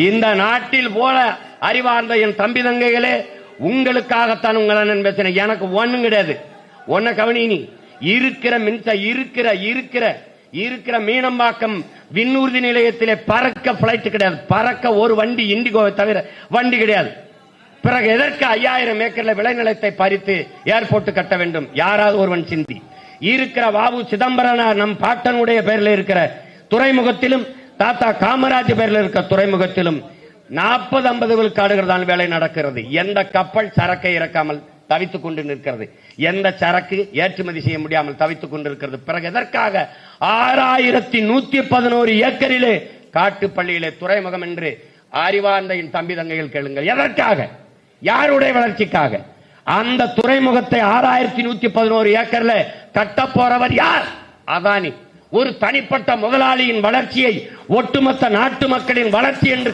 இந்த நாட்டில் போல அறிவார்ந்த என் தம்பி தங்கைகளே, உங்களுக்காகத்தான் உங்களை நான் பேசினேன். எனக்கு ஒண்ணும் கிடையாது. ஒன்ன கவனி, இருக்கிற இருக்கிற மீனம்பாக்கம் விண்ணூர்தி நிலையத்திலே பறக்க பிளைட் கிடையாது. பறக்க ஒரு வண்டி இண்டிகோவை தவிர வண்டி கிடையாது. பிறகு எதற்கு 5000 ஏக்கர்ல விளைநிலத்தை பறித்து ஏர்போர்ட் கட்ட வேண்டும்? யாராவது ஒருவன் சிந்தி. இருக்கிற வாவு சிதம்பரம் நம் பாட்டனுடைய பேர்ல இருக்கிற துறைமுகத்திலும், தாத்தா காமராஜ் பேர்ல இருக்கிற துறைமுகத்திலும் 40-50 விழுக்காடுகள் தான் வேலை நடக்கிறது. எந்த கப்பல் சரக்கை இறக்காமல் தவித்துக் கொண்டு நிற்கிறது? எந்த சரக்கு ஏற்றுமதி செய்ய முடியாமல் தவித்துக் கொண்டிருக்கிறது? பிறகு எதற்காக 6111 ஏக்கரிலே காட்டுப்பள்ளியிலே துறைமுகம் என்று அறிவார்ந்த தம்பி தங்கைகள் கேளுங்கள். எதற்காக? யாருடைய வளர்ச்சிக்காக? அந்த துறைமுகத்தை 6111 ஏக்கர்ல கட்ட போறவர் யார்? அதானி. ஒரு தனிப்பட்ட முதலாளியின் வளர்ச்சியை ஒட்டுமொத்த நாட்டு மக்களின் வளர்ச்சி என்று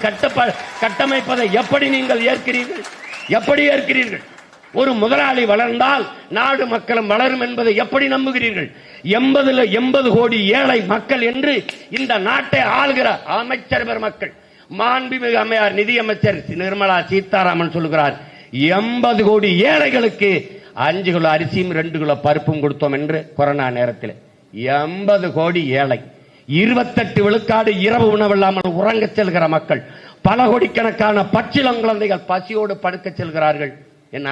கட்டமைப்பதை எப்படி நீங்கள் ஏற்கிறீர்கள்? எப்படி ஏற்கிறீர்கள்? ஒரு முதலாளி வளர்ந்தால் நாடு மக்களும் வளரும் என்பதை எப்படி நம்புகிறீர்கள்? 80 கோடி ஏழை மக்கள் என்று இந்த நாட்டை ஆளுகிற அமைச்சர் பெருமக்கள், மாண்புமிகு அம்மையார் நிதியமைச்சர் நிர்மலா சீதாராமன் சொல்கிறார், 80 கோடி ஏழைகளுக்கு 5 கிலோ அரிசியும் 2 கிலோ பருப்பும் கொடுத்தோம் என்று. கொரோனா நேரத்தில் 80 கோடி ஏழை, 28 விழுக்காடு இரவு உணவில்லாமல் உறங்க செல்கிற மக்கள், பல கோடிக்கணக்கான பச்சிளம் குழந்தைகள் பசியோடு படுக்க செல்கிறார்கள். என்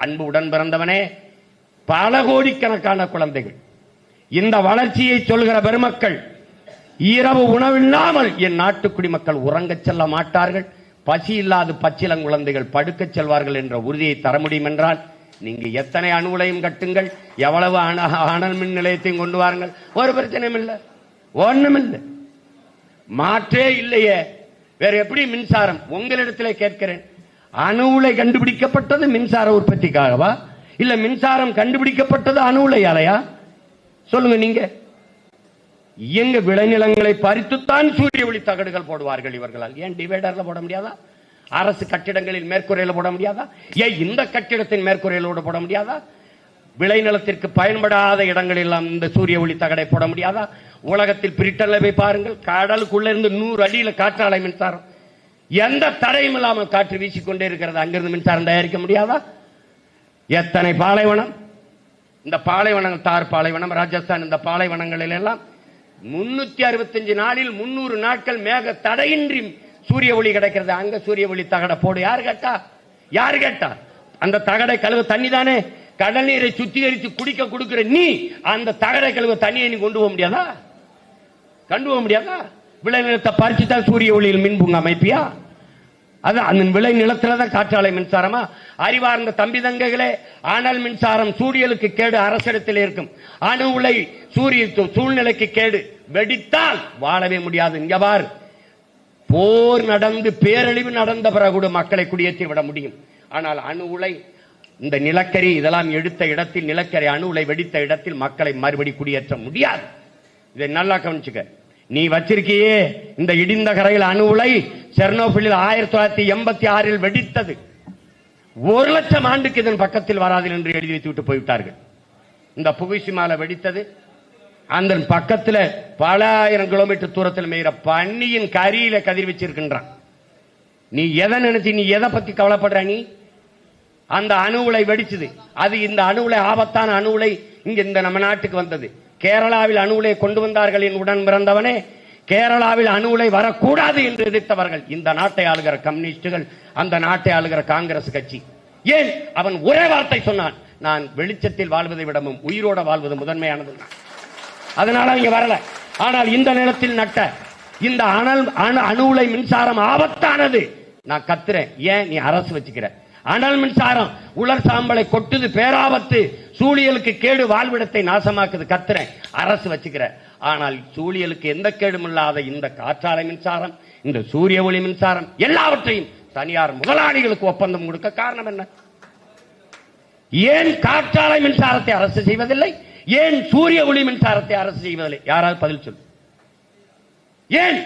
அன்பு உடன் பிறந்தவனே, பல கோடிக்கணக்கான குழந்தைகள். இந்த வளர்ச்சியை சொல்கிற பெருமக்கள், இரவு உணவில்லாமல் என் நாட்டு குடிமக்கள் உறங்க செல்ல மாட்டார்கள், பசி இல்லாத பச்சிளம் குழந்தைகள் படுக்க செல்வார்கள் என்ற உறுதியை தர முடியும் என்றால், நீங்க எத்தனை அணு உலையும் கட்டுங்கள், எவ்வளவு அனல் மின் நிலையத்தையும் கொண்டு வாருங்கள், ஒரு பிரச்சனையும் இல்லை, ஒண்ணும் இல்லை, மாற்றே இல்லையே. வேற எப்படி மின்சாரம்? உங்களிடத்திலே கேட்கிறேன், அணு உலை கண்டுபிடிக்கப்பட்டது மின்சார உற்பத்திக்காகவா? இல்ல மின்சாரம் கண்டுபிடிக்கப்பட்டது அணு உலையாலையா? சொல்லுங்க நீங்க. எங்க விளைநிலங்களை பறித்துத்தான் சூரிய ஒளி தகடுகள் போடுவார்கள் இவர்களால். ஏன் டிவைடர்ல போட முடியாதா? அரசு கட்டிடங்களில் மேற்கூரையில போட முடியாதா? ஏன் இந்த கட்டிடத்தின் மேற்கூரையிலோடு போட முடியாதா? விளைநிலத்திற்கு பயன்படாத இடங்களில் இந்த சூரிய ஒளி தகடை போட முடியாதா? உலகத்தில் பிரிட்டன்ல போய் பாருங்கள், கடலுக்குள்ள இருந்து 100 அடியில காற்றாலை மின்சாரம், எந்த தடையும் இல்லாமல் காற்று வீசிக்கொண்டே இருக்கிறது. அங்கிருந்து மின்சாரம் தயாரிக்க முடியாதா? எத்தனை பாலைவனம், இந்த பாலைவனங்கள், தார் பாலைவனம், ராஜஸ்தான், இந்த பாலைவனங்களில் எல்லாம் 365 நாளில் 300 நாட்கள் மேக தடையின்றி சூரிய ஒளி கிடைக்கிறது. அங்க சூரிய ஒளி தகட போடு. யாரு கேட்டா? யாரு கேட்டா? அந்த தகடை கழுவ தண்ணி தானே. கடல் நீரை சுத்திகரித்து குடிக்க கொடுக்கிற நீ அந்த தகடை கழுவ தண்ணியை நீ கொண்டு போக முடியாதா? கொண்டு போக முடியாதா? விளைநிலத்தை பறிச்சுதான் சூரிய ஒளியில் மின்புங்க அமைப்பியா? அது அந்த விளை நிலத்துலதான் காற்றாலை மின்சாரமா? அறிவார்ந்த தம்பி தங்கைகளே, அனல் மின்சாரம் சூரியலுக்கு கேடு, அரசிடத்தில் இருக்கும். அணு உலை சூரிய சூழ்நிலைக்கு கேடு. வெடித்தால் வாழவே முடியாது. இங்க பார், போர் நடந்து பேரழிவு நடந்த பிறகு மக்களை குடியேற்றி விட முடியும். ஆனால் அணு உலை, இந்த நிலக்கரி இதெல்லாம் எடுத்த இடத்தில், நிலக்கரி அணு உலை வெடித்த இடத்தில் மக்களை மறுபடி குடியேற்ற முடியாது. இதை நல்லா கவனிச்சுக்க. நீ வச்சிருக்கியே இந்த இடிந்த கரையில் அணு உலை, செர்னோபிலில் 1986 வெடித்தது. 1,00,000 ஆண்டுக்கு இதன் பக்கத்தில் வராது என்று எழுதி வைத்து விட்டு போய்விட்டார்கள். இந்த புகுஷிமால வெடித்தது, அந்த பக்கத்தில் பல ஆயிரம் கிலோமீட்டர் தூரத்தில் மேய்கிற பன்னியின் கரியில கதிர்வச்சிருக்கின்றான். நீ எதை நினைச்சு, நீ எதை பத்தி கவலைப்படுற? நீ அந்த அணு உலை வெடிச்சது. அது இந்த அணு உலை, ஆபத்தான அணு உலை இங்க இந்த நம்ம நாட்டுக்கு வந்தது. கேரளாவில் அணு உலை கொண்டு வந்தார்கள். என் உடன் பிறந்தவனே, கேரளாவில் அணு உலை வரக்கூடாது என்று எதிர்த்தவர்கள் இந்த நாட்டை ஆளுகிற கம்யூனிஸ்டுகள், அந்த நாட்டை ஆளுகிற காங்கிரஸ் கட்சி. ஏன்? அவன் ஒரே வார்த்தை சொன்னான், நான் வெளிச்சத்தில் வாழ்வதை விடவும் உயிரோட வாழ்வது முதன்மையானது. அதனால இங்க வரல. ஆனால் இந்த நிலத்தில் நட்ட இந்த அணு உலை மின்சாரம் ஆபத்தானது. நான் கத்துறேன். ஏன்? நீ அரசு வச்சுக்கிற. அனல் மின்சாரம் உலர் சாம்பலை கொட்டுது, பேராபத்து, சூழியலுக்கு கேடு, வாழ்விடத்தை நாசமாக்குது. கத்துறேன், அரசு வச்சுக்கிற. ஆனால் சூழியலுக்கு எந்த கேடும் இல்லாத இந்த காற்றாலை மின்சாரம், இந்த சூரிய ஒளி மின்சாரம் எல்லாவற்றையும் தனியார் முதலாளிகளுக்கு ஒப்பந்தம் கொடுக்க காரணம் என்ன? ஏன் காற்றாலை மின்சாரத்தை அரசு செய்வதில்லை? ஏன் சூரிய ஒளி மின்சாரத்தை அரசு செய்வதில்லை? யாராவது பதில் சொல்லு. ஏன்?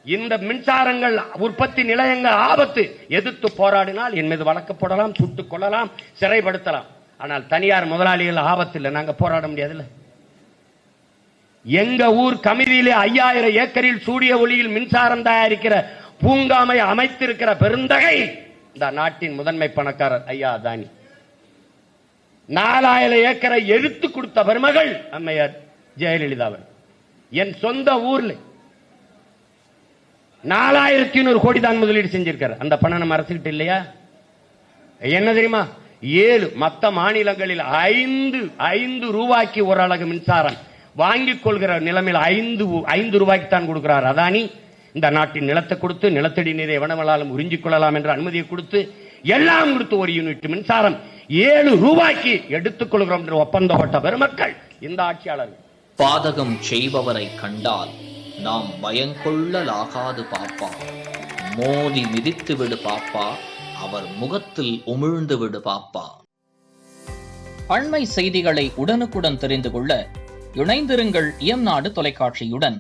இந்த மின்சாரங்கள் உற்பத்தி நிலையங்கள் ஆபத்து. எதிர்த்து போராடினால் என் மீது வழக்கு போடலாம், சுட்டுக் கொள்ளலாம், சிறைப்படுத்தலாம். ஆனால் தனியார் முதலாளிகள் ஆபத்து இல்லை, நாங்க போராட முடியாதுல்ல. எங்க ஊர் கமிதியிலே 5000 ஏக்கரில் சூரிய ஒளியில் மின்சாரம் தயாரிக்கிற பூங்காமை அமைத்திருக்கிற பெருந்தகை இந்த நாட்டின் முதன்மை பணக்காரர் ஐயா அதானி. 4000 ஏக்கரை எடுத்து கொடுத்த பெருமகள் அம்மையார் ஜெயலலிதா. என் சொந்த ஊர்ல 4100 கோடி தான் முதலீடு செஞ்சிருக்காரு. அந்த பணம் நம்ம அரசுகிட்ட இல்லையா? என்ன தெரியுமா? 7 மற்ற மாநிலங்களில் 5 ரூபாய்க்கு ஒரு அலகு மின்சாரம் வாங்கிக் கொள்கிற நிலைமையில் 5 ரூபாய்க்கு தான் கொடுக்கிறார் அதானி. இந்த நாட்டின் நிலத்தை கொடுத்து நிலத்தடி நீரை எவனவளாலும் உறிஞ்சிக் கொள்ளலாம் என்ற அனுமதியை கொடுத்து எல்லாம் கொடுத்து ஒரு யூனிட் மின்சாரம் 7 ரூபாய்க்கு எடுத்துக் கொள்கிறோம் என்று ஒப்பந்தப்பட்ட பெருமக்கள் இந்த ஆட்சியாளர்கள். பாதகம் செய்பவரை கண்டால் நாம் பயங்கொள்ளலாகாது பாப்பா, மோதி மிதித்து விடு பாப்பா, அவர் முகத்தில் உமிழ்ந்து விடு பாப்பா. அண்மை செய்திகளை உடனுக்குடன் தெரிந்து கொள்ள இணைந்திருங்கள் இயம்நாடு தொலைக்காட்சியுடன்.